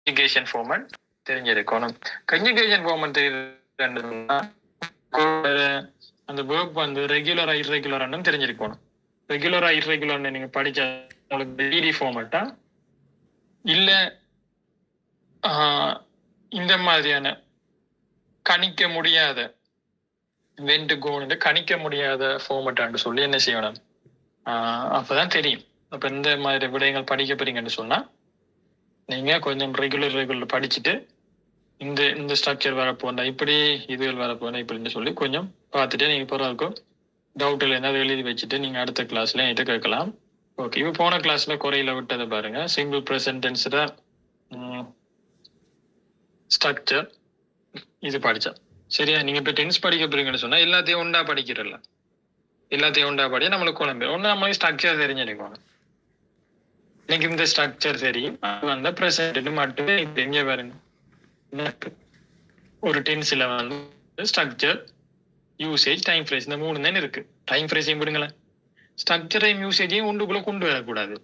கன்ஜுகேஷன் format தெரிஞ்சிருக்கணும். கன்ஜுகேஷன் format தெரியுதுன்னா அந்த வேர்ப் வந்து ரெகுலரா இர்ரெகுலரான்னு தெரிஞ்சிருக்கணும். ரெகுலரா இர்ரெகுலர்னு நீங்க படிச்ச உங்களுக்கு டிடி ஃபார்மட்டா இல்ல இந்த மாதிரியான கணிக்க முடியாத வெண்டு கோன்னு கணிக்க முடியாத ஃபார்மட்டான்னு சொல்லி என்ன செய்யணும், அப்பதான் தெரியும். அப்ப இந்த மாதிரி விடயங்கள் படிக்க போறீங்கன்னு சொன்னா நீங்க கொஞ்சம் ரெகுலர் படிச்சுட்டு இந்த இந்த ஸ்ட்ரக்சர் வரப்போனா இப்படி இதுகள் வரப்போனா இப்படின்னு சொல்லி கொஞ்சம் பார்த்துட்டு நீங்க போறதுக்கும் டவுட்ல இருந்தால் எழுதி வச்சுட்டு நீங்க அடுத்த கிளாஸ்ல என்கிட்ட கேட்கலாம். ஓகே, இப்போ போன கிளாஸ்ல குறையில விட்டதை பாருங்க. சிம்பிள் ப்ரெசன்ட் டென்ஸ்ல ஸ்ட்ரக்சர் இது படிச்சா சரியா. நீங்க இப்ப டென்ஸ் படிக்க போறீங்கன்னு சொன்னா எல்லாத்தையும் ஒண்டா படிக்கிறல்ல, எல்லாத்தையும் ஒண்டா படியா நம்மளுக்கு குழம்பு ஒண்ணு நம்மளுக்கு ஸ்ட்ரக்சர் தெரிஞ்சிருக்கோம். எனக்கு இந்த ஸ்ட்ரக்சர் தெரியும், அது வந்து ப்ரெசன்ட் மட்டுமே தெரிஞ்ச பாருங்க. ஒரு டென்ஸ்ல வந்து ஸ்ட்ரக்சர், யூசேஜ், டைம் ஃப்ரேஸ் இந்த மூணு தானே இருக்கு. டைம் ஃப்ரேஸையும் விடுங்களேன், ஸ்ட்ரக்சரையும் யூசேஜையும் ஒன்றுக்குள்ள கொண்டு வரக்கூடாது,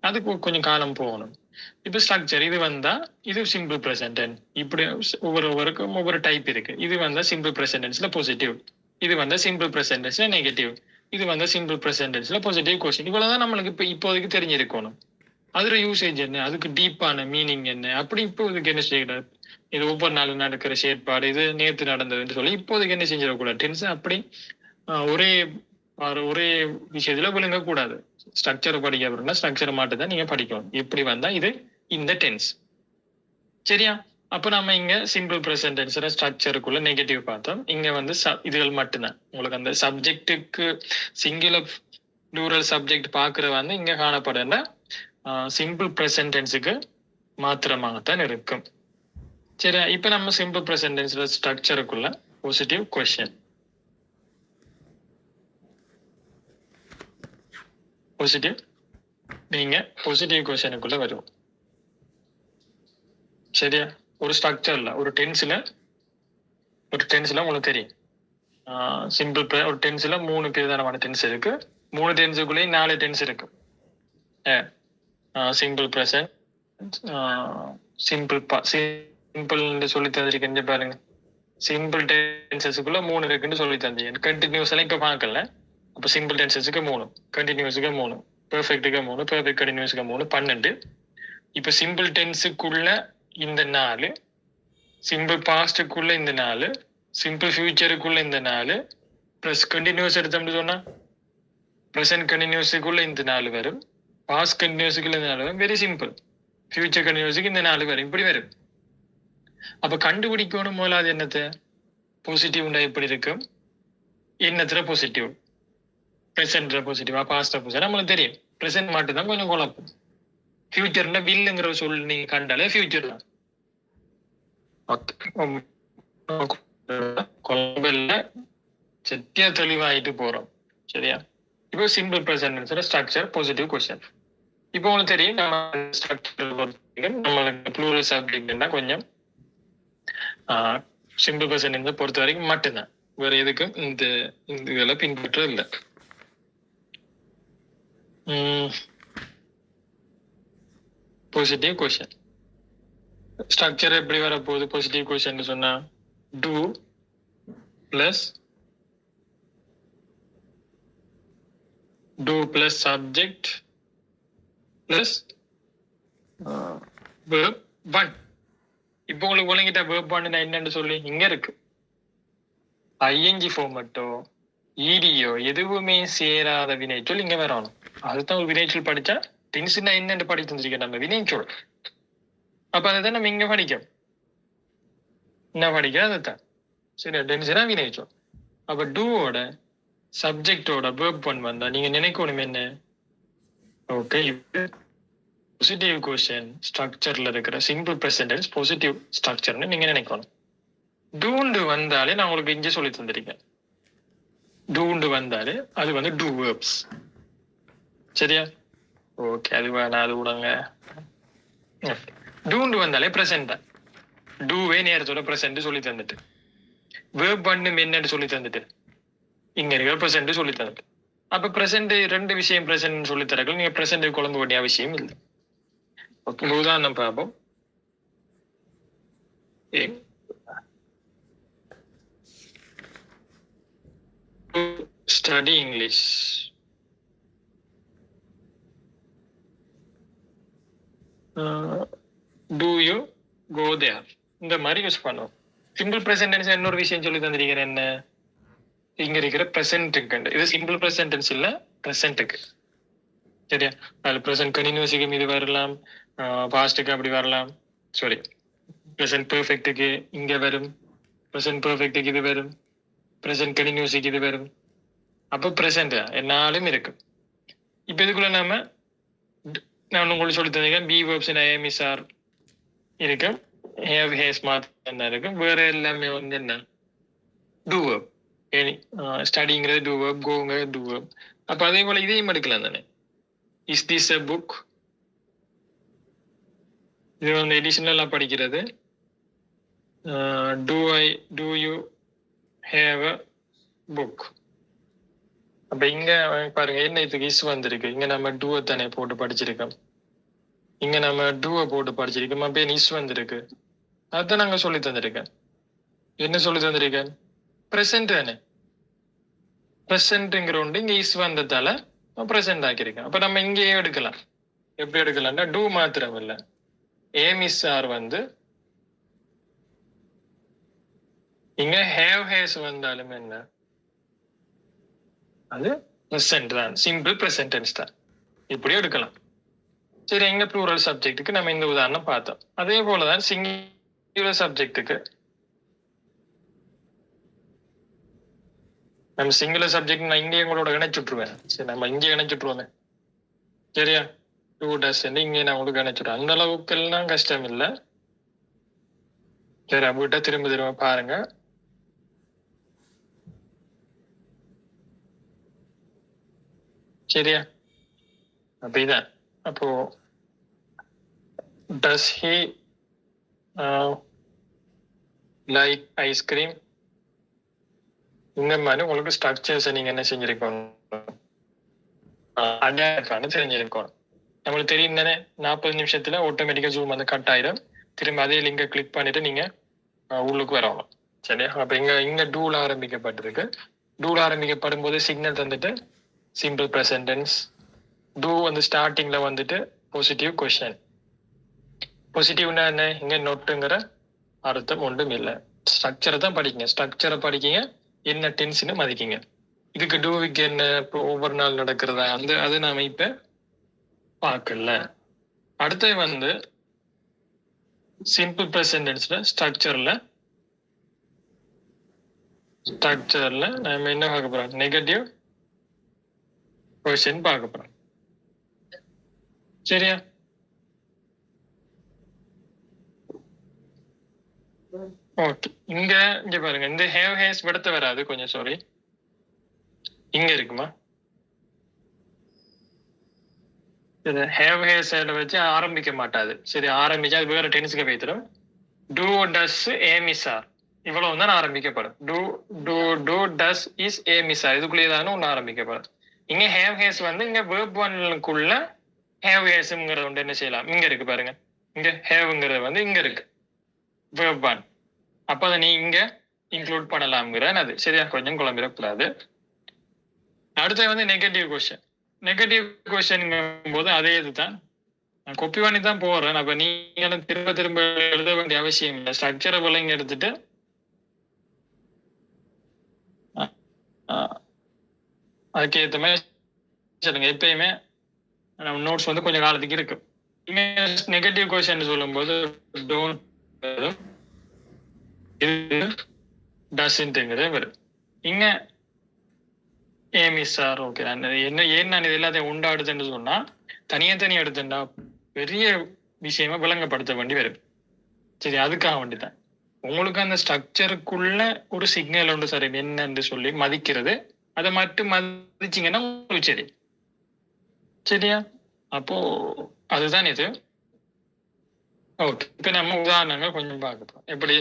அதுக்கு கொஞ்சம் காலம் போகணும். இப்போ ஸ்ட்ரக்சர் இது வந்தா இது சிம்பிள் ப்ரெசன்ட் டென்ஸ், இப்படி ஒவ்வொருவருக்கும் ஒவ்வொரு டைப் இருக்கு. இது வந்தா சிம்பிள் ப்ரெசன்ட் டென்ஸ்ல பாசிட்டிவ், இது வந்தா சிம்பிள் ப்ரெசன்ட் டென்ஸ்ல நெகட்டிவ், இது வந்தா சிம்பிள் ப்ரெசன்ட் டென்ஸ்ல பாசிட்டிவ் கொஸ்டின். இவ்வளவுதான் நம்மளுக்கு இப்போதைக்கு தெரிஞ்சிருக்கணும். அதுல யூசேஜ் என்ன, அதுக்கு டீப்பான மீனிங் என்ன, அப்படி இப்போதைக்கு என்ன செய்யக்கூடாது. இது ஒவ்வொரு நாளும் நடக்கிற செயற்பாடு, இது நேற்று நடந்ததுன்னு சொல்லி இப்போதைக்கு என்ன செஞ்சிடக்கூடாது. டென்ஸ் அப்படி ஒரே ஒரே விஷயத்துல விழுங்க கூடாது. ஸ்ட்ரக்சர் படிக்க அப்படின்னா ஸ்ட்ரக்சர் மட்டும் தான் நீங்க படிக்கணும். எப்படி வந்தா இது இந்த டென்ஸ் சரியா. அப்ப நம்ம இங்க சிம்பிள் ப்ரெசன்ட் டென்ஸ் ஸ்ட்ரக்சருக்குள்ள நெகட்டிவ் பார்த்தோம். இங்க வந்து இதுகள் மட்டும்தான் உங்களுக்கு அந்த சப்ஜெக்டுக்கு சிங்குலர் ப்ளூரல் சப்ஜெக்ட் பாக்குற வந்து இங்க காணப்படுற சிம்பிள் ப்ரெசன்ட் டென்ஸுக்கு மாத்திரமாகத்தான் இருக்கும் சரியா. இப்ப நம்ம சிம்பிள் ப்ரெசன்ட் டென்ஸ்ல ஸ்ட்ரக்சருக்குள்ள பாசிட்டிவ் கொஸ்டின், பாசிட்டிவ் நீங்க பாசிட்டிவ் கொஸ்டினுக்குள்ள வரும் சரியா. ஒரு ஸ்ட்ரக்சர்ல ஒரு டென்ஸ்ல உங்களுக்கு தெரியும் சிம்பிள் ஒரு டென்ஸ்ல 3 பிரதானமான டென்ஸ் இருக்கு. 3 டென்ஸுக்குள்ளேயே 4 டென்ஸ் இருக்கு. சிம்பிள் ப்ரெசன்ட், சிம்பிள் சொல்லி தந்திருக்கேன் பாருங்க. சிம்பிள் டென்சஸ்க்குள்ள 3 இருக்குன்னு சொல்லி தந்தீங்க. கண்டினியூஸ் எல்லாம் இப்ப பார்க்கல. அப்ப சிம்பிள் டென்சஸ்க்கு 3, கண்டினியூஸுக்கு 3, பெர்ஃபெக்ட்டுக்கு 3, பெர்ஃபெக்ட் கண்டினியூஸுக்கு 3, 12. இப்ப சிம்பிள் டென்ஸுக்குள்ள இந்த 4, சிம்பிள் பாஸ்டுக்குள்ள இந்த 4, சிம்பிள் ஃபியூச்சருக்குள்ள இந்த 4, பிளஸ் கண்டினியூஸ் எடுத்தோம்னு சொன்னா ப்ரெசன்ட் கண்டினியூஸுக்குள்ள இந்த 4 வரும், பாஸ்ட் கண்டினியூஸுக்குள்ள இந்த 4 வரும், வெரி சிம்பிள். ஃபியூச்சர் கண்டினியூஸுக்கு இந்த 4 வரும், இப்படி வரும். அப்ப கண்டுபிடிக்கணும் முதலாவது என்னத்தை, பாசிட்டிவ்னா எப்படி இருக்கும், என்னத்துல பாசிட்டிவ், ப்ரெசென்ட்ல பாசிட்டிவா பாஸ்டா பாசிட்டிவ் நம்மளுக்கு தெரியும். ப்ரெசென்ட் மட்டும் தான் கொஞ்சம் குழப்பம். ஃபியூச்சர்ல வில்லுங்கிற சொல் நீங்க கண்டாலே ஃபியூச்சர் தான். குழம்புல சத்தியா தெளிவாயிட்டு போறோம் சரியா. இப்போ simple present structure positive question. இப்போ உங்களுக்கு தெரியும் நம்ம ஸ்ட்ரக்சர் நம்மளுக்கு ப்ளூரல் சப்ஜெக்ட்னா கொஞ்சம் சிம்பிள் ப்ரெசென்ட் பொறுத்த வரைக்கும் மட்டும்தான், வேற எதுக்கும் இந்த இதெல்லாம் பின்பற்ற இல்லை. பாசிட்டிவ் கொஸ்டின் ஸ்ட்ரக்சர் எப்படி வரப்போகுது. பாசிட்டிவ் கொஸ்டின் சொன்னா do plus subject plus verb 1. இப்போ உங்களுக்கு விளங்கிட்ட verb 1 என்னன்னு சொல்லி இங்க இருக்கு. ஐஎன்ஜி ஃபார்மட்டோ ஈடியோ எதுவுமே சேராத வினைச்சொல் இங்க வரணும். அதுதான் ஒரு வினைச்சொல் படிச்சா டென்ஸ்னா என்னன்னு படிச்சு தந்திருக்கேன் நம்ம வினைச்சொல். அப்ப அதுதான் நம்ம இங்க படிக்கணும். என்ன படிக்க அதுதான் சரி. டென்ஸ்னா வினைச்சொல். அப்ப டூவோட சப்ஜெக்டோட verb 1 வந்தா நீங்க நினைக்கணும் என்ன, ஓகே பாசிட்டிவ் கொஸ்டின் ஸ்ட்ரக்சர்ல இருக்கிற சிம்பிள் ப்ரெசென்ட் டென்ஸ் பாசிட்டிவ் ஸ்ட்ரக்சர்னு நீங்க நினைக்கணும். டூண்டு வந்தாலே நான் உங்களுக்கு இங்கே சொல்லி தந்திருக்கேன். டூண்டு வந்தாலே அது வந்து டூ வேர்ப்ஸ் சரியா. ஓகே அது வேணாம், அது விடுங்க. டூண்டு வந்தாலே ப்ரெசென்ட் தான். டூவே நேரத்தோட ப்ரெசென்ட் சொல்லி தந்துட்டு, வேர்ப் பண்ணும் என்னன்னு சொல்லி தந்துட்டு, இங்க இருக்கிற ப்ரெசென்ட் சொல்லி தந்துட்டு. அப்ப ப்ரெசென்ட் 2 விஷயம் ப்ரெசென்ட் சொல்லி தரக்கள் நீங்க ப்ரெசென்ட் குழம்பு வேண்டிய அவசியம் இல்லை. ஓகே உதாரணம் பார்ப்போம். Study English. Do you go there, இந்த மாதிரி யூஸ் பண்ணுவோம். சிம்பிள் ப்ரெசன்ட் டென்ஸ் இன்னொரு விஷயம் சொல்லி தந்திருக்கிறேன். என்ன இங்க இருக்கிற ப்ரெசென்ட்டுக்கு, இது சிம்பிள் ப்ரெசன்ட் டென்ஸ் இல்ல, ப்ரெசென்ட்டுக்கு. சரியா? அதுல ப்ரெசென்ட் கண்டினியூஸுக்கு இது வரலாம், பாஸ்ட்டுக்கு அப்படி வரலாம். சாரி, ப்ரெசென்ட் பெர்ஃபெக்ட்டுக்கு இங்க வரும், ப்ரெசென்ட் பெர்ஃபெக்ட்டுக்கு இது வரும், ப்ரெசென்ட் கண்டினியூஸுக்கு இது வரும். அப்போ ப்ரெசென்ட் என்னாலும் இருக்கு. இப்போ இதுக்குள்ள நான் உங்களுக்கு சொல்லி தந்தேன், பி வேர்ப்ஸ் ஐஎம்இஸ் ஆர் இருக்கு, ஹேவ் ஹேஸ் மாத்திரம் இருக்கு. வேற எல்லாமே வந்து என்ன, டூ வேர்ப். ஸ்டடிங்கிறது டூ வேர்ப், கோங்கிறது டூ வேர்ப். அப்போ அதே போல இதையும் எடுக்கலாம் தானே. இஸ் திஸ் எ புக், இது வந்து எடிஷனலா படிக்கிறது. Do you have a book. அப்ப இங்க பாருங்க, என்ன இதுக்கு இஸ் வந்திருக்கு. இங்க நம்ம டூவை தானே போட்டு படிச்சிருக்கோம், இங்க நம்ம டூவை போட்டு படிச்சிருக்கோம். அப்ப இஸ் வந்திருக்கு. அதுதான் நாங்க சொல்லி தந்திருக்கேன். என்ன சொல்லி தந்திருக்கேன்? ப்ரெசென்ட் தானே. ப்ரெசென்ட்ங்கிற ஒன்று இங்க இஸ் வந்ததால ப்ரெசென்ட் ஆக்கியிருக்கேன். அப்ப நம்ம இங்கேயே எடுக்கலாம். எப்படி எடுக்கலாம்னா, டூ மாத்திரம் இல்லை, ஏமிஸ் ஆர் வந்து இங்க ஹேவ் ஹேஸ் வந்தாலும் என்ன, அது ப்ரெசென்ட் தான், சிம்பிள் ப்ரெசென்ட் டென்ஸ் தான். இப்படியே எடுக்கலாம். சரி, எங்க ப்ளூரல் சப்ஜெக்ட்டுக்கு நம்ம இந்த உதாரணம் பார்த்தோம். அதே போலதான் சிங்குலர் சப்ஜெக்ட்டுக்கு நம்ம சிங்குலர் சப்ஜெக்ட் நான் இங்கே உங்களோட இணைச்சுட்டுருவேன். சரி, நம்ம இங்கே இணைச்சுட்டுருவோமே. சரியா? டூ டஸ் இங்கே நான் உங்களுக்கு இணைச்சுடுவேன். அந்த அளவுக்கு எல்லாம் கஷ்டம் இல்லை. சரி, அப்படின்ட்டா திரும்ப திரும்ப பாருங்க. சரியா? அப்ப இதான். அப்போ டஸ் ஹி லைக் ஐஸ்கிரீம், இந்த மாதிரி உங்களுக்கு ஸ்ட்ரக்சர்ஸை நீங்க என்ன செஞ்சிருக்கணும், அடையாளக்கான தெரிஞ்சிருக்கணும். நம்மளுக்கு தெரியும் தானே, 40 நிமிஷத்துல ஆட்டோமேட்டிக்கா ஜூம் வந்து கட் ஆயிடும். திரும்ப அதே லிங்கை கிளிக் பண்ணிட்டு நீங்க உள்ளுக்கு வரணும். சரியா? அப்ப இங்க டூல ஆரம்பிக்கப்பட்டிருக்கு. டூல ஆரம்பிக்கப்படும் போது சிக்னல் தந்துட்டு சிம்பிள் ப்ரெசென்ட் டென்ஸ். டூ வந்து ஸ்டார்டிங்ல வந்துட்டு பாசிட்டிவ் கொஸ்டின். பாசிட்டிவ்னா என்ன, இங்க நொட்டுங்கிற அர்த்தம் ஒன்றும் இல்லை. ஸ்ட்ரக்சரை தான் படிக்கீங்க, ஸ்ட்ரக்சரை படிக்கீங்க, என்ன டென்ஸ்னு மதிக்கீங்க. இதுக்கு டூவிக்கு என்ன இப்போ ஒவ்வொரு நாள் நடக்கிறதா அது நாம இப்ப பார்க்கல. அடுத்து வந்து சிம்பிள் ப்ரெசென்ட் டென்ஸ்ல ஸ்ட்ரக்சர்ல நம்ம என்ன பார்க்க போறோம், நெகட்டிவ் கொஸ்டின் பார்க்க போறோம். சரியா? ஓகே, இங்க பாருங்க, இந்த ஹேவ் ஹேஸ் விடத்த வராது. கொஞ்சம் சாரி, இங்க இருக்குமா, ஹேவ் ஹேஸ் வச்சு ஆரம்பிக்க மாட்டாது. சரி, ஆரம்பிச்சா அது வேற டென்ஸுக்கு வைத்திடும். டூ டஸ் ஏமிஸ் ஆர், இவ்வளவு தான் ஆரம்பிக்கப்படும். டூ டஸ் இஸ் ஏமிஸ் ஆர், இதுக்குள்ளேதானே ஒன்று ஆரம்பிக்கப்படும். இங்க ஹேவ் ஹேஸ் வந்து இங்க வேர்ப் ஒன்னுக்குள்ள ஹேவ் ஹேஸ்ங்கிறது ஒன்று என்ன செய்யலாம், இங்க இருக்கு பாருங்க. இங்க ஹேவ்ங்கிறது வந்து இங்க இருக்கு வேர்ப் ஒன். அப்ப அதை நீ இங்க இன்க்ளூட் பண்ணலாம்ங்கிறேன். அது சரியா, கொஞ்சம் குழம்பிடக்கூடாது. அடுத்து வந்து நெகட்டிவ் கொஸ்டின். நெகட்டிவ் கொஸ்டின் போது அதே இதுதான், நான் கொப்பி பண்ணி தான் போறேன். அப்ப நீங்களும் திரும்ப திரும்ப எழுத வேண்டிய அவசியம் இல்லை. ஸ்ட்ரக்சரை போல இங்க எடுத்துட்டு அதுக்கு ஏற்ற மாதிரி சொல்லுங்க. எப்பயுமே நம்ம நோட்ஸ் வந்து கொஞ்சம் காலத்துக்கு இருக்கு. இங்க நெகட்டிவ் கொஸ்டின் சொல்லும் போது டோன்ட் டஸ்ன்ட்டுங்கிறது வரும். இங்க ஏமிஸ் சார் ஓகே, என்ன ஏன் நான் இது எல்லாத்தையும் உண்டாடுதுன்னு சொன்னா, தனியா எடுத்துட்டா பெரிய விஷயமா விளங்கப்படுத்த வேண்டி வரும். சரி, அதுக்காக வேண்டிதான் உங்களுக்கு அந்த ஸ்ட்ரக்சருக்குள்ள ஒரு சிக்னல் உண்டு சார் என்னன்னு சொல்லி மதிக்கிறது. அதை மட்டும் மதிச்சிங்கன்னா உங்களுக்கு சரி. சரியா? அப்போ அதுதான் இது. ஓகே, இப்ப நம்ம உதாரணங்கள் கொஞ்சம் பார்க்கலாம். எப்படி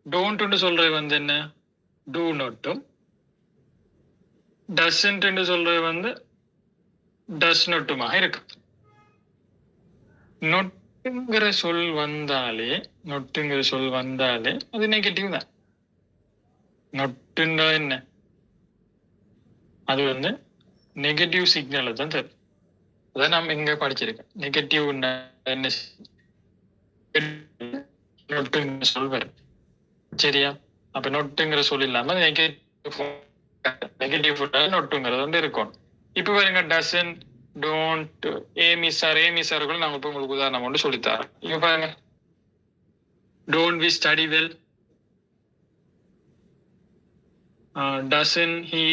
டோன்ட் சொல்றது வந்து என்ன, டூ நோட்டும், டஸ்ன்ட் சொல்றது வந்து டஸ் நோட்டுமாக இருக்கு. நொட்டுங்கிற சொல் வந்தாலே அது நெகட்டிவ் தான். நொட்டுன்னா என்ன? அது வந்து நெகட்டிவ் சிக்னலை தான் தரும். அதான் நம்ம இங்க படிச்சிருக்கோம். நெகட்டிவ் என்ன நொட்டுங்கிற சொல் வரும். சரியா? அப்ப நொட்டுங்கிற சொல் இல்லாம நெகட்டிவ் நொட்டுங்கிறது வந்து இருக்கும். இப்ப பாருங்க டசன், டோன்ட், ஏமிசார் கூட நாங்க இப்ப உங்களுக்கு உதாரணம் கொண்டு சொல்லித்தரோம். இங்க பாருங்க, don't we study well, doesn't he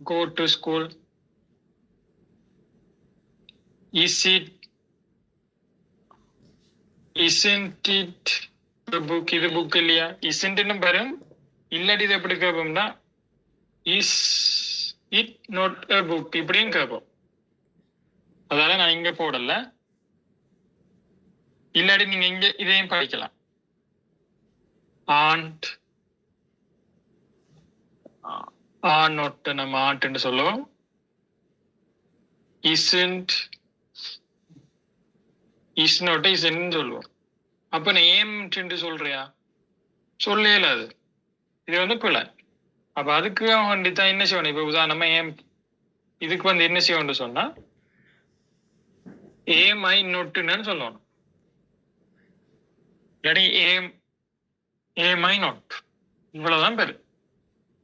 go to school, isn't it the book, இது புக் இல்லையா? isn't வரும். இல்லாட்டி இது எப்படி கேட்போம்னா is it not a book இப்படியும் கேட்போம். அதால நான் இங்க போடல. இல்லாட்டி நீங்க இங்க இதையும் படிக்கலாம். ஆண்ட் not நம்ம ஆண்ட்னு சொல்லுவோம். isn't is not isn't சொல்லுவோம். அப்ப நான் ஏம்னு சொல்றியா? சொல்லல. அது இது வந்து பிள்ளை. அப்ப அதுக்கு வேண்டித்தான் என்ன செய்யணும்? இப்ப உதாரணமா ஏம் இதுக்கு வந்து என்ன செய்யணும்னு சொன்னா ஏம் ஐ நோட்டுன்னு சொல்லணும். இல்லாட்டி ஏம் ஐ நோட், இவ்வளவுதான் பேரு.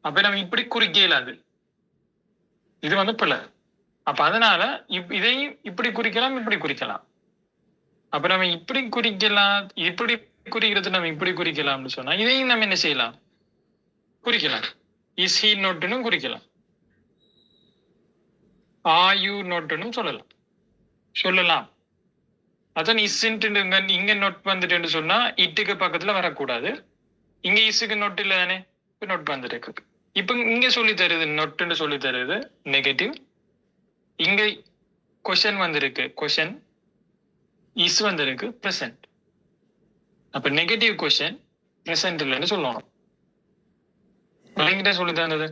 அப்ப நம்ம இப்படி குறிக்க இயலாது. இது வந்து பிள்ளை. அப்ப அதனால இதையும் இப்படி குறிக்கலாம், இப்படி குறிக்கலாம். அப்ப நம்ம இப்படி குறிக்கலாம், இப்படி குறிக்கிறது நம்ம இப்படி குறிக்கலாம்னு சொன்னா இதையும் நம்ம என்ன செய்யலாம்? குறிக்கலாம். இஸ் ஹி நோட்டுன்னு குறிக்கலாம். ஆர் யூ நோட்டுன்னு சொல்லலாம். அதான் இஸ்ன்ட்டு இங்க நோட் வந்துட்டு சொன்னா இட்டுக்கு பக்கத்துல வரக்கூடாது. இங்க இசுக்கு நோட் இல்ல தானே, நோட் வந்துட்டு. இப்ப இங்க சொல்லி தருது நொட்டுன்னு சொல்லி தருது நெகட்டிவ். இங்க கொஸ்டின் வந்திருக்கு, கொஸ்டின் இஸ் வந்திருக்கு பிரசன்ட். அப்ப நெகட்டிவ் கொஸ்டின் பிரசன்ட் இல்லைன்னு சொல்லணும். விளங்கிட்ட சொல்லி தந்தது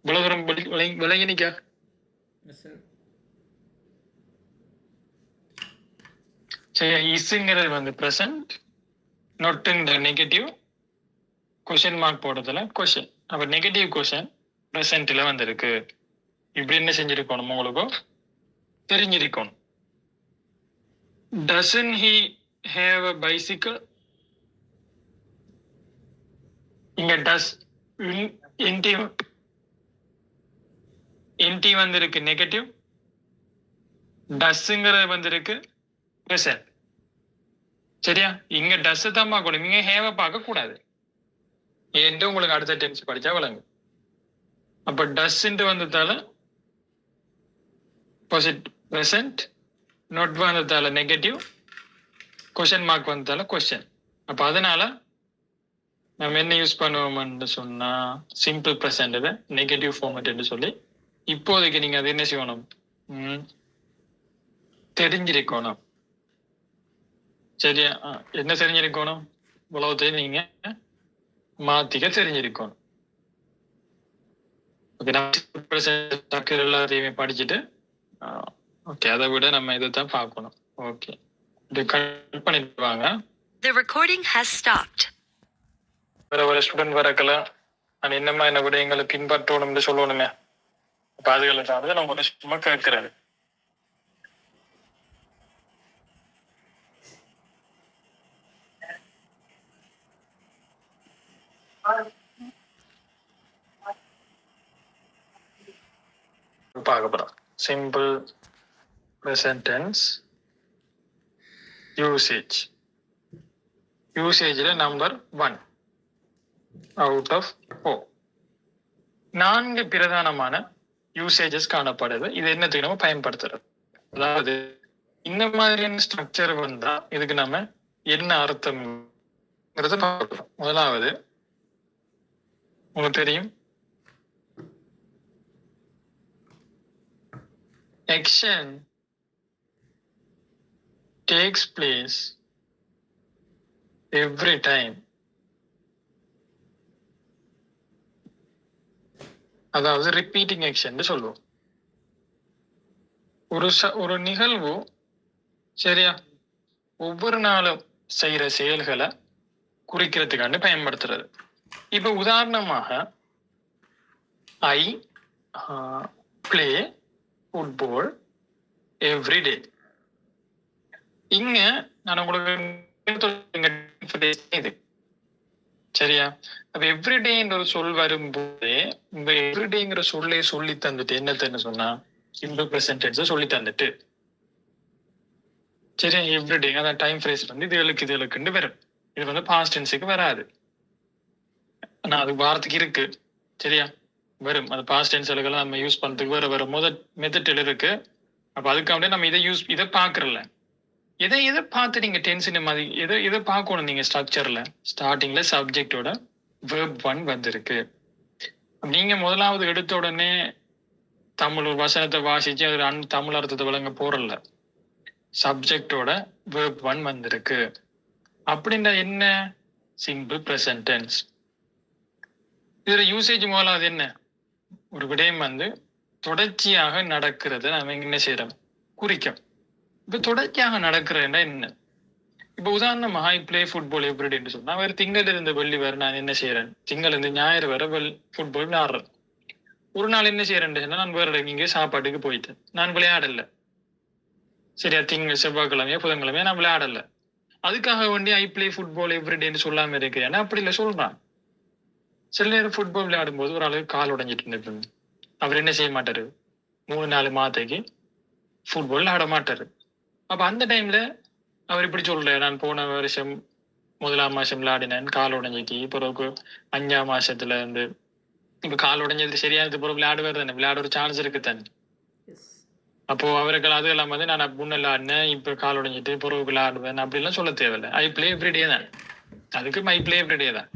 விளங்குறம் விளங்கினிக்கா? சரி, இஸ்ங்கிறது வந்து பிரசன்ட், நொட்டுங்கிற நெகட்டிவ், கொஸ்டின் மார்க் போடுறதுல கொஸ்டின். அப்ப நெகட்டிவ் கொஸ்டின் பிரசன்ட்ல வந்திருக்கு. இப்படி என்ன செஞ்சிருக்கணும்? உங்களுக்கு தெரிஞ்சிருக்கணும். Doesn't he have a bicycle? இங்க டஸ் என்டி வந்திருக்கு நெகட்டிவ், டஸ்ங்கிறது வந்திருக்கு பிரசன்ட். சரியா? இங்க டஸ் தான் பார்க்கணும், இங்க ஹேவ பார்க்க கூடாது. ஏன்ட்டு உங்களுக்கு அடுத்த டென்ஸ் படிச்சா விளங்கு. அப்ப டஸ் வந்ததால பிரசன்ட், நோட் வந்ததால நெகட்டிவ், கொஸ்டின் மார்க் வந்ததால கொஸ்டின். அப்ப அதனால நம்ம என்ன யூஸ் பண்ணுவோம்னு சொன்னா சிம்பிள் பிரசன்ட் நெகட்டிவ் ஃபார்மேட் சொல்லி இப்போதைக்கு நீங்க அது என்ன செய்யணும்? தெரிஞ்சிருக்கணும். சரியா? என்ன தெரிஞ்சிருக்கணும்? உலகத்தையும் நீங்க மாத்திக்க தெரிஞ்சிருக்கணும். எல்லாத்தையுமே படிச்சுட்டு ஓகே, அதை விட நம்ம இதைத்தான் பார்க்கணும். ஓகே, இது கட் பண்ணிட்டு வாங்க. The recording has stopped. வேற ஸ்டூடெண்ட் வரக்கலாம். நான் என்னமா என்ன விட எங்களை பின்பற்றணும்னு சொல்லணுமே. அப்ப அதுகளுக்காக நான் ஒரு சும்மா கேட்கிறேன். பார்க்க போறோம். Simple present tense usage. யூசேஜ்ல நம்பர் 1 அவுட் ஆஃப் 4. 4 பிரதானமான யூசேஜஸ் காணப்படுது. இது என்னத்துக்கு நம்ம பயன்படுத்துறது? அதாவது இந்த மாதிரியான ஸ்ட்ரக்சர் வந்தா இதுக்கு நம்ம என்ன அர்த்தம் பார்க்கலாம். முதலாவது உங்களுக்கு தெரியும், action takes place every time. அதாவது ரிப்பீட்டிங் ஆக்ஷன் சொல்லுவோம். ஒரு நிகழ்வு சரியா ஒவ்வொரு நாளும் செய்யற செயல்களை குறிக்கிறதுக்காண்டு பயன்படுத்துறது. இப்ப உதாரணமாக I play football every day. இங்க நான் உங்களுக்கு இது சரியா? அப்ப எவ்ரிடேன்ற ஒரு சொல் வரும்போது இந்த எவ்ரிடேங்கிற சொல்லே சொல்லி தந்துட்டு என்னன்னு சொன்னா சிம்பிள் பிரசன்ட் டென்ஸ் சொல்லி தந்துட்டு சரியா? எவ்ரிடே அதான் டைம் ஃப்ரேஸ் வந்து இதுகளுக்குன்னு வரும். இது வந்து பாஸ்ட் டென்ஸுக்கு வராது. ஆனா அது வாரத்துக்கு இருக்கு சரியா? வரும். அது பாஸ்ட் டென்ஸ்களுக்கெல்லாம் நம்ம யூஸ் பண்றதுக்கு வேற வேற மெத்தட் இருக்கு. அப்ப அதுக்காக நம்ம இதை பாக்குறல. எதை பார்த்து நீங்க டென்ஷன் மாதிரி எதை பார்க்கணும் நீங்க ஸ்ட்ரக்சர்ல ஸ்டார்டிங்ல சப்ஜெக்டோட வேர்ப் 1 வந்திருக்கு. நீங்க முதலாவது எடுத்த உடனே தமிழ் ஒரு வசனத்தை வாசிச்சு அது தமிழ் அர்த்தத்தை விளங்க போறல. சப்ஜெக்டோட வேர்ப் 1 வந்திருக்கு அப்படின்னா என்ன? Simple present tense. இதுல யூசேஜ் முதலாவது என்ன? ஒரு விடயம் வந்து தொடர்ச்சியாக நடக்கிறத நம்ம என்ன செய்யறோம்? குறிக்கும். இப்ப தொடர்ச்சியாக நடக்கிறேன்னா என்ன? இப்ப உதாரணமா ஐ பிளே ஃபுட்பால் எவ்ரிடேன்னு சொன்னா வேற திங்கள் இருந்து வெள்ளி வர நான் என்ன செய்யறேன்? திங்கள் இருந்து ஞாயிறு வர ஃபுட்பால் விளையாடுறேன். ஒரு நாள் என்ன செய்யறேன்னு சொன்னா நான் வேற இங்கே சாப்பாட்டுக்கு போயிட்டேன். நான் விளையாடல சரியா? திங்கள் செவ்வாய்க்கிழமையா புதன்கிழமையா நான் விளையாடல. அதுக்காக வேண்டி ஐ பிளே ஃபுட்பால் எவ்ரிடேன்னு சொல்லாம இருக்கிறேன். அப்படி இல்லை சொல்றான். சில நேரம் ஃபுட்பால் விளையாடும் போது ஒரு ஆளுக்கு கால் உடைஞ்சிட்டு இருந்தது. அவர் என்ன செய்ய மாட்டாரு? 3-4 மாதத்துக்கு ஃபுட்பால் விளையாட மாட்டாரு. அப்ப அந்த டைம்ல அவர் இப்படி சொல்ற நான் போன வருஷம் 1ஆம் மாசம் விளையாடினேன் கால் உடைஞ்சிக்கு பிறகு 5ஆம் மாசத்துல இருந்து இப்ப கால் உடைஞ்சது சரியானது பிறகு விளையாடுவார் தானே? விளையாட ஒரு சான்ஸ் இருக்கு தானே? அப்போ அவர்கள் அது எல்லாம் வந்து நான் முன்ன விளையாடினேன் இப்ப கால் உடைஞ்சிட்டு பிறகு விளையாடுவேன் அப்படிலாம் சொல்ல தேவையில்லை. ஐ பிளே எவ்ரிடே தான். அதுக்கு ஐ பிளே எவ்ரிடே தான்.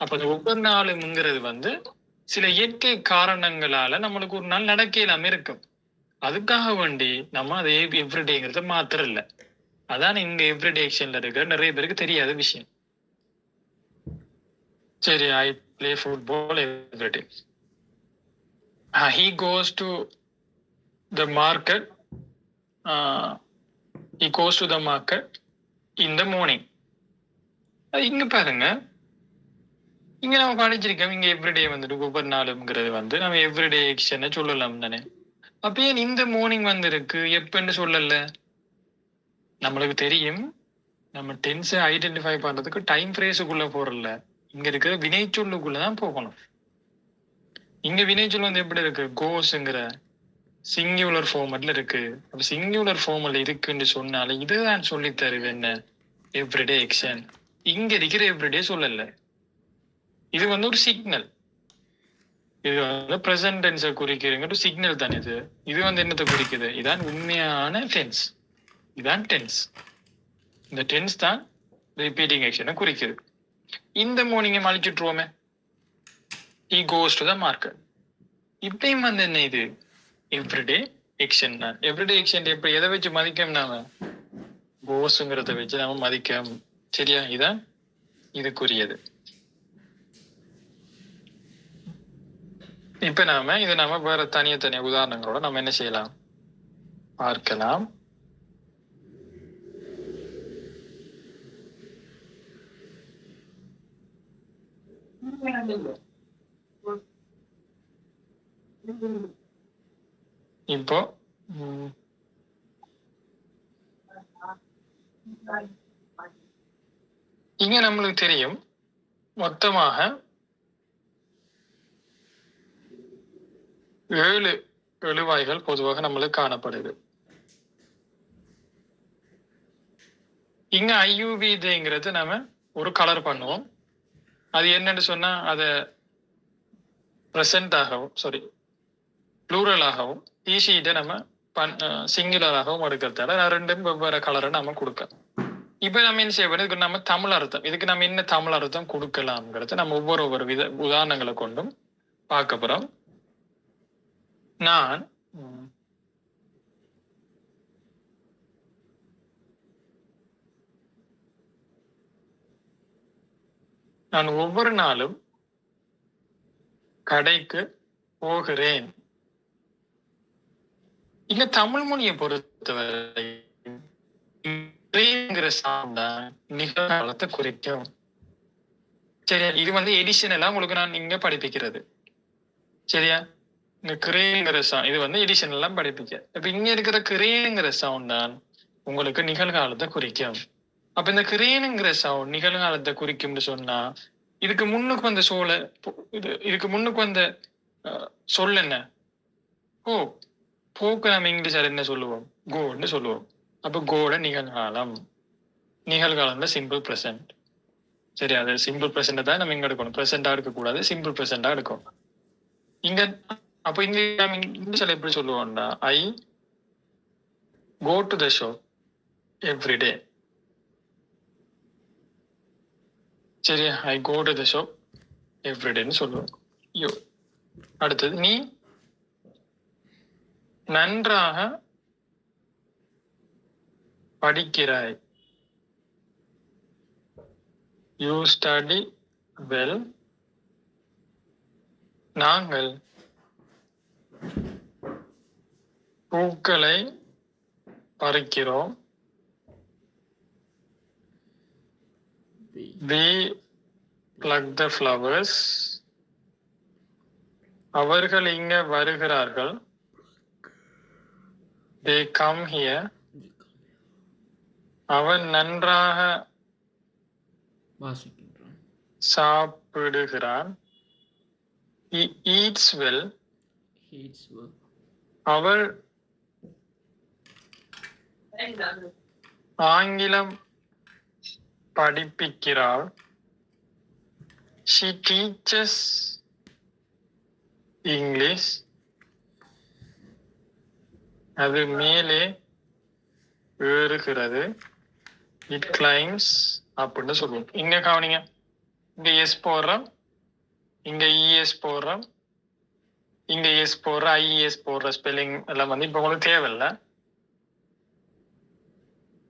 அப்ப அந்த ஒவ்வொரு நாளுங்கிறது வந்து சில இயற்கை காரணங்களால நம்மளுக்கு ஒரு நாள் நடக்க இல்லாம இருக்கும். அதுக்காக வேண்டி நம்ம அதை எவ்ரிடேங்கிறத மாத்திரம் இல்லை. அதான் இங்க எவ்ரிடே ஆக்ஷன்ல இருக்கிற நிறைய பேருக்கு தெரியாத விஷயம். சரி, I play football everyday. He goes to the market. He goes to the market in the morning. இங்க பாருங்க, இங்க நம்ம படிச்சிருக்கோம் இங்க எவ்ரிடே வந்துட்டு ஒவ்வொரு நாளுங்கிறது வந்து நம்ம எவ்ரிடே ஆக்ஷனை சொல்லலாம் தானே? அப்ப ஏன் இந்த மார்னிங் வந்திருக்கு எப்பன்னு சொல்லல? நம்மளுக்கு தெரியும் நம்ம டென்ஸை ஐடென்டிஃபை பண்றதுக்கு டைம் ஃப்ரேஸுக்குள்ள போறல. இங்க இருக்கிற வினைச்சொல்லுக்குள்ளதான் போகணும். இங்க வினைச்சொல் வந்து எப்படி இருக்கு? கோஸ்ங்கிற சிங்குலர் ஃபார்மட்ல இருக்கு. அப்ப சிங்குலர் ஃபார்மல் இருக்குன்னு சொன்னால இதுதான் சொல்லி தருது என்ன? Everyday action. இங்க இருக்கிற எவ்ரிடே சொல்லல. இது வந்து ஒரு சிக்னல். இது வந்து பிரசன்ட் டென்ஸை குறிக்கிறங்கிற சிக்னல் தானே இது. இது வந்து என்னத்தை குறிக்குது? இதான் உண்மையான டென்ஸ். இதான் டென்ஸ். இந்த டென்ஸ் தான் ரிப்பீட்டிங் ஆக்ஷனை குறிக்குது. இந்த மார்னிங்கை மலிச்சுட்டுருவோமே, he goes to the market. இப்பயும் வந்து என்ன இது? எவ்ரிடே ஆக்ஷன் தான். எவ்ரிடே ஆக்ஷன் எப்படி எதை வச்சு மதிக்கும்? நாம கோஸ்ங்கிறத வச்சு நாம மதிக்கம். சரியா? இதான் இதுக்குரியது. இப்ப நாம வேற தனிய உதாரணங்களோட நம்ம என்ன செய்யலாம் பார்க்கலாம். இப்போ இங்க நம்மளுக்கு தெரியும் மொத்தமாக 7 எழுவாய்கள் பொதுவாக நம்மளுக்கு காணப்படுது. இங்க ஐயுவிங்கிறது நம்ம ஒரு கலர் பண்ணுவோம். அது என்னன்னு சொன்னா அத பிரசன்ட் ஆகவும் ப்ளூரல் ஆகவும் ஈஸியிட்ட நம்ம சிங்குலராகவும் எடுக்கிறதால ரெண்டும் வெவ்வேறு கலரை நம்ம கொடுக்கலாம். இப்ப நம்ம என்ன செய்ய போறோம்? இதுக்கு நம்ம தமிழ் அர்த்தம், இதுக்கு நம்ம என்ன தமிழ் அர்த்தம் கொடுக்கலாம்ங்கிறத நம்ம ஒவ்வொரு உதாரணங்களை கொண்டும் பார்க்க போறோம். நான் ஒவ்வொரு நாளும் கடைக்கு போகிறேன். இங்க தமிழ் மொழியை பொறுத்தவரை கிரேங்கிற சவுண்ட் தான் நிகழ்காலத்தை குறிக்கும். சரியா? இது வந்து எடிஷன் எல்லாம் உங்களுக்கு நான் இங்க படிப்பிக்கிறது. சரியா? இந்த கிரேங்கிற சவுண்ட் இது வந்து எடிஷன் எல்லாம் படிப்பிக்க. இப்ப இங்க இருக்கிற கிரேங்கிற சவுண்ட் தான் உங்களுக்கு நிகழ்காலத்தை குறிக்கும். அப்ப இந்த கிரேனுங்கிற சவுண்ட் நிகழ்காலத்தை குறிக்கும்னு சொன்னா இதுக்கு முன்னுக்கு வந்த இதுக்கு முன்னுக்கு வந்த சொல் என்ன? ஓ, போக்கு நம்ம இங்கிலீஷ்ல என்ன சொல்லுவோம்? கோன்னு சொல்லுவோம். அப்ப கோட நிகழ்காலம். நிகழ்காலம்ல சிம்பிள் பிரசன்ட். சரி, அது சிம்பிள் பிரசன்ட் தான் நம்ம இங்க எடுக்கணும். பிரசண்டா எடுக்க கூடாது, சிம்பிள் பிரசண்டா எடுக்கும். இங்க அப்ப இங்க நம்ம இங்கிலீஷ்ல எப்படி சொல்லுவோம்னா I go to the show every day. சரியா? I go to the show every டேன்னு சொல்லுவோம். யோ. அடுத்தது நீ நன்றாக படிக்கிறாய். You study well. நாங்கள் பூக்களை பறிக்கிறோம். We pluck the flowers. அவர்கள் இங்க வருகிறார்கள். They come here. அவன் நன்றாக சாப்பிடுகிறான். He eats well. அவள் ஆங்கிலம் படிப்பிக்கிறாள். She teaches English. அது மேலே ஏறுகிறது. It climbs அப்படின்னு சொல்லுவோம். இங்க கவனிங்க, இங்க எஸ் போடுறோம், இங்க இஎஸ் போடுறோம், இங்க எஸ் போடுற ஐஎஸ் போடுற ஸ்பெல்லிங் எல்லாம் வந்து இப்ப உங்களுக்கு தேவையில்லை.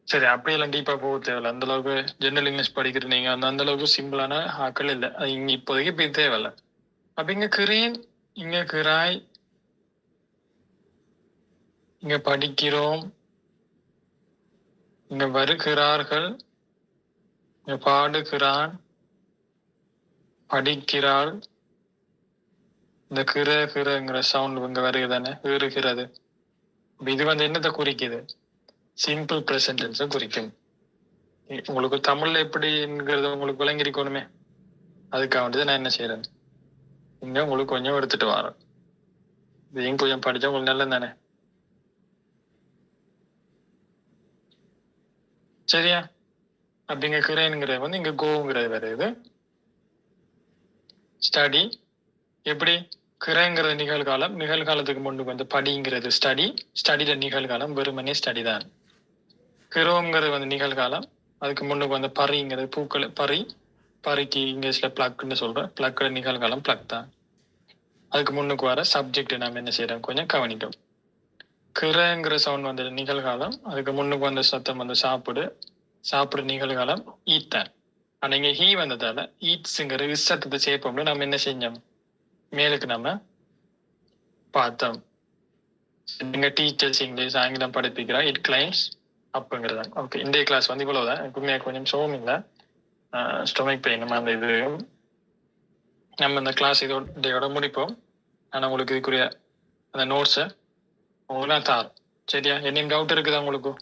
சரி, அப்படியெல்லாம் டீப்பா போக தேவையில்ல. அந்த அளவுக்கு ஜெனரல் இங்கிலீஷ் படிக்கிற நீங்க அந்த அளவுக்கு சிம்பிளான ஆக்கள் இல்லை. அது இங்க இப்போதைக்கு இப்ப தேவையில்லை. அப்ப இங்க கிரேன், இங்க கிராய், இங்க படிக்கிறோம், இங்க வருகிறார்கள், இங்க பாடுகிறான், படிக்கிறாள். இந்த கிரங்கிற சவுண்ட் இங்க வருகிறதானே, ஏறுகிறது. இது வந்து என்னத்தை குறிக்குது? சிம்பிள் பிரசன்டென்ஸை குறிக்கும். உங்களுக்கு தமிழ்ல எப்படிங்கிறது உங்களுக்கு விளங்கிருக்கணுமே, அதுக்காக வந்து நான் என்ன செய்யறேன், இங்க உங்களுக்கு கொஞ்சம் எடுத்துட்டு வரேன். இதையும் கொஞ்சம் படிச்சா உங்களுக்கு நல்லது தானே. சரியா? அப்படிங்க கிரேனுங்கிறது வந்து இங்க கோங்கிறது வருது. ஸ்டடி எப்படி? கிரங்கிறது நிகழ்காலம், நிகழ்காலத்துக்கு முன்னுக்கு வந்து படிங்கிறது ஸ்டடி, ஸ்டடியில நிகழ்காலம் வெறுமனே ஸ்டடி தான். கிரோங்கிறது வந்து நிகழ்காலம், அதுக்கு முன்னுக்கு வந்து பறிங்கிறது பூக்கள், பறிக்கு இங்கிலீஷ்ல பிளக்னு சொல்றேன். பிளக்ல நிகழ்காலம் பிளக் தான். அதுக்கு முன்னுக்கு வர சப்ஜெக்ட் நாம என்ன செய்யறோம் கொஞ்சம் கவனிக்கும். கிரங்கிற சவுண்ட் வந்து நிகழ்காலம், அதுக்கு முன்னுக்கு வந்த சத்தம் வந்து சாப்பிடு நிகழ்காலம் ஈத்தான். ஆனா இங்க ஹீ வந்ததால ஈட்ஸுங்கிற சத்தத்தை சேர்ப்போம்னு நம்ம என்ன செஞ்சோம், மேலுக்கு நம்ம பார்த்தோம். நீங்க டீச்சர்ஸ் இங்கிலீஷ் ஆங்கிலம் படிப்பிக்கிறா, இட் கிளைம்ஸ் அப்படிங்கிறதா. ஓகே, இன்றைய கிளாஸ் வந்து இவ்வளவுதான். எப்பவுமே கொஞ்சம் சோகம் இல்லை, ஸ்டொமக் பெயின் அந்த இது. நம்ம இந்த கிளாஸ் இதோட முடிப்போம். ஆனால் உங்களுக்கு இதுக்குரிய அந்த நோட்ஸை உங்களுக்கு நான் தாரோம். சரியா? என்னையும் டவுட் இருக்குதா உங்களுக்கு?